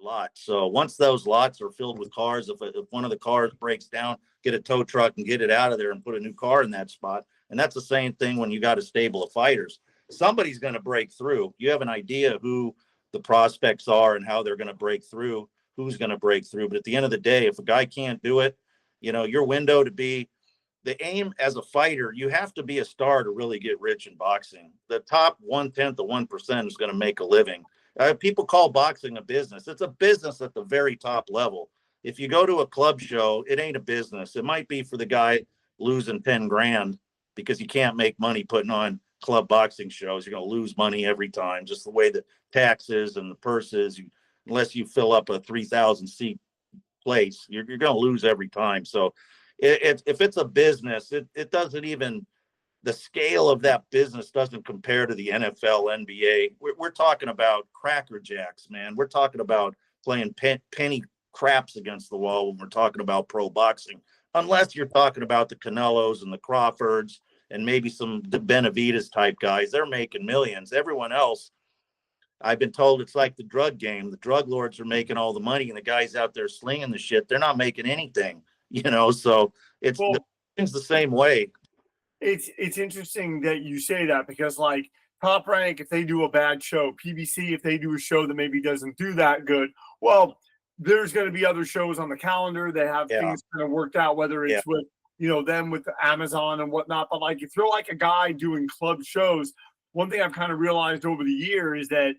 lots. So once those lots are filled with cars, if one of the cars breaks down, get a tow truck and get it out of there and put a new car in that spot. And that's the same thing when you got a stable of fighters. Somebody's going to break through. You have an idea who the prospects are and how they're going to break through, who's going to break through. But at the end of the day, if a guy can't do it, your window to be the aim as a fighter, you have to be a star to really get rich in boxing. The top 1/10 of 1% is going to make a living. People call boxing a business. It's a business at the very top level. If you go to a club show, it ain't a business. It might be for the guy losing 10 grand because you can't make money putting on club boxing shows. You're going to lose money every time, just the way the taxes and the purses, unless you fill up a 3,000 seat place, you're going to lose every time. So if it's a business, it doesn't even, the scale of that business doesn't compare to the NFL, NBA. We're talking about Cracker Jacks, man. We're talking about playing penny craps against the wall when we're talking about pro boxing, unless you're talking about the Canelos and the Crawfords and maybe some Benavides type guys. They're making millions. Everyone else, I've been told it's like the drug game. The drug lords are making all the money, and the guys out there slinging the shit, they're not making anything, so it's the same way. It's interesting that you say that, because like Top Rank, if they do a bad show, PBC, if they do a show that maybe doesn't do that good, well, there's going to be other shows on the calendar that have things kind of worked out, whether it's with, them with Amazon and whatnot. But like, if you're like a guy doing club shows, one thing I've kind of realized over the year is that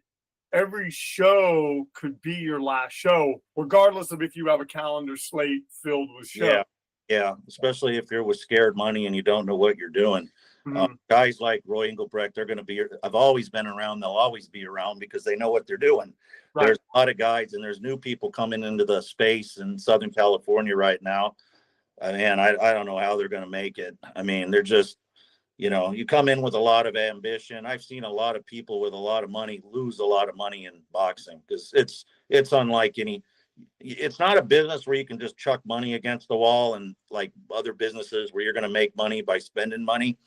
every show could be your last show, regardless of if you have a calendar slate filled with shows. Yeah, especially if you're with scared money and you don't know what you're doing. Guys like Roy Engelbrecht, they're going to be, I've always been around, they'll always be around because they know what they're doing. Right. There's a lot of guys, and there's new people coming into the space in Southern California right now. And I don't know how they're going to make it. I mean, they're just, you come in with a lot of ambition. I've seen a lot of people with a lot of money lose a lot of money in boxing because it's unlike any. It's not a business where you can just chuck money against the wall, and like other businesses where you're going to make money by spending money.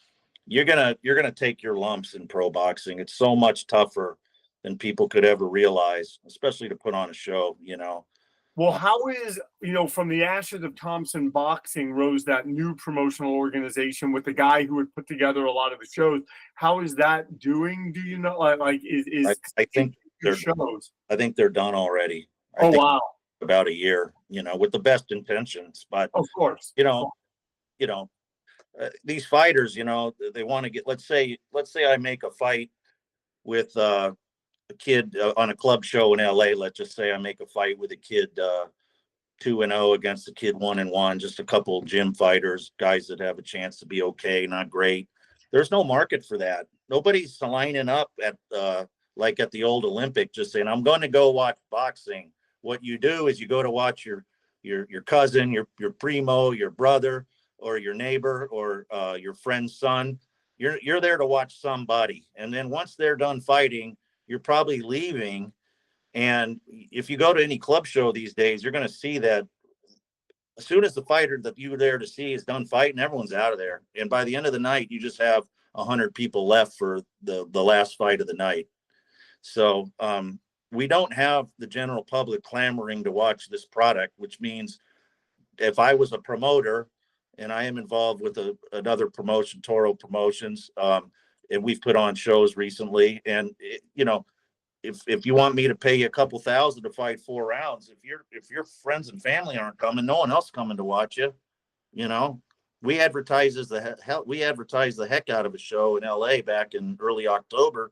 You're gonna take your lumps in pro boxing. It's so much tougher than people could ever realize, especially to put on a show. Well, how is, from the ashes of Thompson Boxing rose that new promotional organization with the guy who had put together a lot of the shows. How is that doing? Do you know? Like, I think they're shows? I think they're done already. Wow. About a year, with the best intentions, but of course, these fighters, they want to get. Let's say I make a fight with a kid on a club show in LA. Let's just say I make a fight with a kid 2-0 against a kid 1-1. Just a couple gym fighters, guys that have a chance to be okay, not great. There's no market for that. Nobody's lining up at like at the old Olympic, just saying I'm going to go watch boxing. What you do is you go to watch your cousin, your primo, your brother, or your neighbor, or your friend's son. You're there to watch somebody, and then once they're done fighting, you're probably leaving. And if you go to any club show these days, you're going to see that as soon as the fighter that you were there to see is done fighting, everyone's out of there. And by the end of the night, you just have 100 people left for the last fight of the night. So we don't have the general public clamoring to watch this product, which means if I was a promoter, and I am involved with another promotion, Toro Promotions, and we've put on shows recently, and if you want me to pay you a couple thousand to fight 4 rounds, if your friends and family aren't coming, no one else coming to watch you. We advertise the heck out of a show in LA back in early October.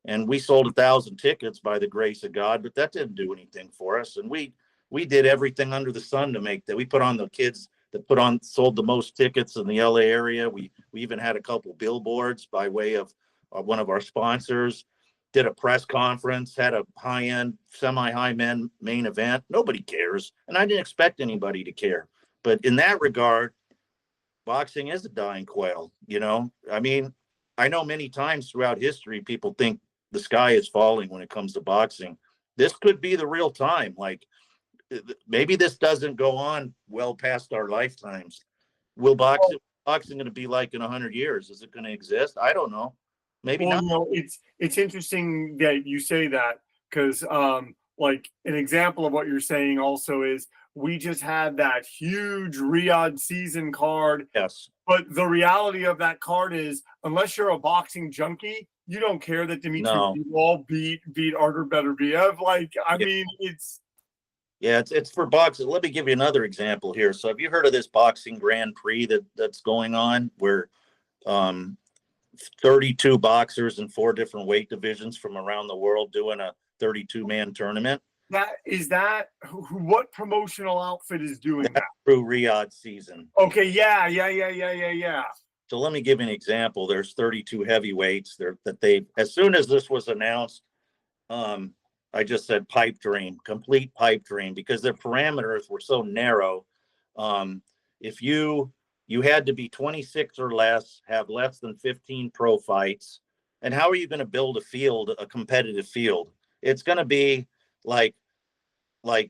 And we sold 1,000 tickets by the grace of God, but that didn't do anything for us. And we did everything under the sun to make that. We put on the kids that sold the most tickets in the LA area. We even had a couple billboards by way of one of our sponsors, did a press conference, had a high-end, semi-high main event. Nobody cares. And I didn't expect anybody to care. But in that regard, boxing is a dying quail, I mean, I know many times throughout history, people think the sky is falling when it comes to boxing. This could be the real time. Like, maybe this doesn't go on well past our lifetimes. Will boxing going to be like in 100 years? Is it going to exist? I don't know. Maybe not. It's interesting that you say that, because like an example of what you're saying also is we just had that huge Riyadh season card. Yes. But the reality of that card is, unless you're a boxing junkie, you don't care that Dimitri No. Bivol beat Artur Beterbiev. Like, I mean, it's it's for boxing. Let me give you another example here. So have you heard of this boxing Grand Prix that's going on where 32 boxers in 4 different weight divisions from around the world doing a 32-man tournament? what promotional outfit is doing that? Through Riyadh season. Okay, yeah. So let me give you an example. There's 32 heavyweights there that they, as soon as this was announced, I just said pipe dream, complete pipe dream, because their parameters were so narrow. If you had to be 26 or less, have less than 15 pro fights, and how are you going to build a competitive field? It's going to be like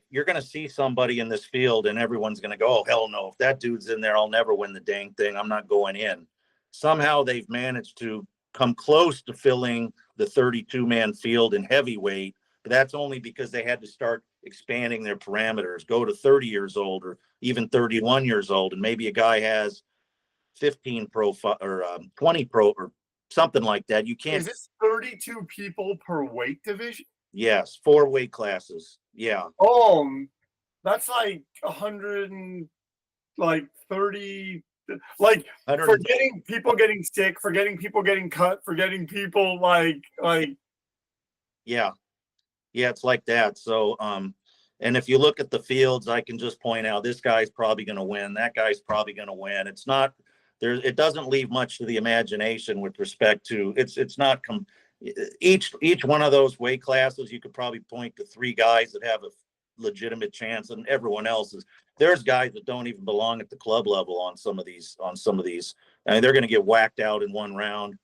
you're going to see somebody in this field and everyone's going to go, oh, hell no. If that dude's in there, I'll never win the dang thing. I'm not going in. Somehow they've managed to come close to filling the 32-man field in heavyweight, but that's only because they had to start expanding their parameters, go to 30 years old or even 31 years old. And maybe a guy has 15 pro or 20 pro or something like that. You can't. Is it 32 people per weight division? Yes. 4 weight classes. Yeah. That's like 100 and like 30, like forgetting people getting sick, forgetting people getting cut, forgetting people yeah, it's like that. So and if you look at the fields, I can just point out this guy's probably going to win, that guy's probably going to win. It's not there, it doesn't leave much to the imagination with respect to it's not each one of those weight classes. You could probably point to 3 guys that have a legitimate chance, and everyone else is, there's guys that don't even belong at the club level on some of these. I mean, they're going to get whacked out in one round.